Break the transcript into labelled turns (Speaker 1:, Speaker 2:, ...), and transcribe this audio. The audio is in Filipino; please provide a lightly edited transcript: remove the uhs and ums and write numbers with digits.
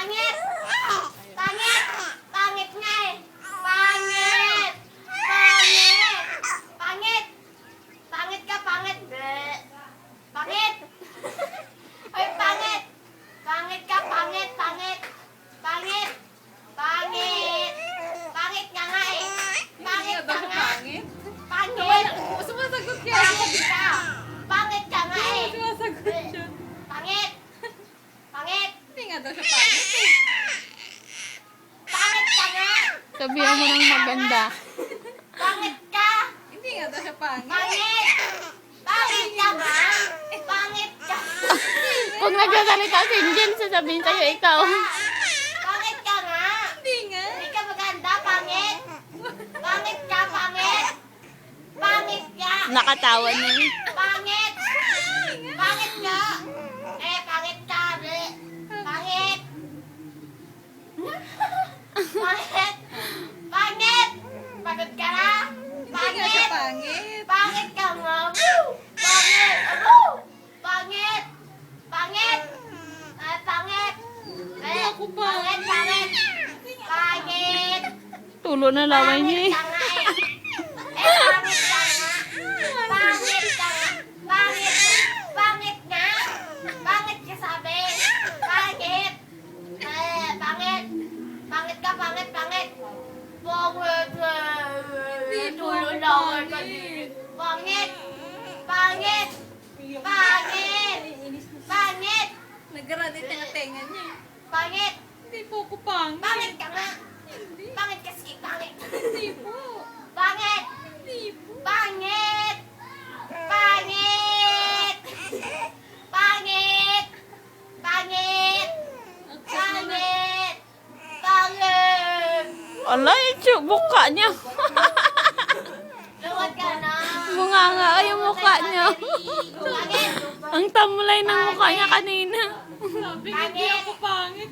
Speaker 1: Pangit! Pangit! Pangit nga eh! Pangit! Pangit! Pangit! Pangit ka, pangit! Bleh. Pangit! Ay, pangit! Pangit ka, pangit! Pangit! Pangit! Pangit! Pangit ka nga eh! Pangit ka nga!
Speaker 2: Pangit?
Speaker 1: Pangit!
Speaker 2: Sumasagot ka.
Speaker 1: Pangit ka! Pangit ka nga eh!
Speaker 2: Sumasagot siya.
Speaker 1: Pangit! Pangit!
Speaker 2: Hindi nga daw siya pangit eh.
Speaker 1: Pangit ka nga!
Speaker 3: Sabihan mo ng maganda.
Speaker 1: Pangit ka!
Speaker 2: Hindi nga daw siya pangit.
Speaker 1: Pangit! Pangit ka nga! Pangit ka!
Speaker 3: Pag nagsasalita si Jen, sasabihin sa'yo ikaw.
Speaker 1: Pangit ka nga!
Speaker 2: Hindi nga.
Speaker 1: Hindi ka maganda, pangit! Pangit ka, pangit! Pangit ka!
Speaker 3: Nakatawa niya.
Speaker 1: Pangit! Pangit ka! Eh, pangit ka! Bleh. Pangit! Pangit! Pangit! Pagod ka na?
Speaker 2: Hindi nga siya
Speaker 1: Pangit!
Speaker 2: pangit.
Speaker 1: Pangit ka nga! Pangit! Ano? Pangit! Pangit! Ay, pangit!
Speaker 2: Hindi ako
Speaker 1: Pangit! Pangit! Pangit!
Speaker 3: Tulo na laway niya eh.
Speaker 1: Pangit ka nga eh! Eh, pangit ka nga! Pangit ka nga! Pangit! Pangit nga! Pangit ka sabi! Pangit! Eh, pangit! Pangit ka, pangit, pangit! Pangit! Tulo na ako kanina. Pangit! Pangit! Pangit! Pangit!
Speaker 2: Nagranit yung tenga niya eh.
Speaker 1: Pangit!
Speaker 2: Hindi po ako pangit.
Speaker 1: Pangit ka nga!
Speaker 2: Hindi.
Speaker 1: Pangit kasi, pangit!
Speaker 2: Hindi po.
Speaker 1: Pangit!
Speaker 2: Hindi po.
Speaker 1: Pangit! Pangit! Pangit! Pangit! Pangit! Pangit!
Speaker 3: Ala, yung mukha niya.
Speaker 1: Luwag ka na!
Speaker 3: Bunga nga yung mukha niya.
Speaker 1: Pangit!
Speaker 3: Ang tamlay ng mukha niya kanina.
Speaker 2: Sabi nga hindi ako pangit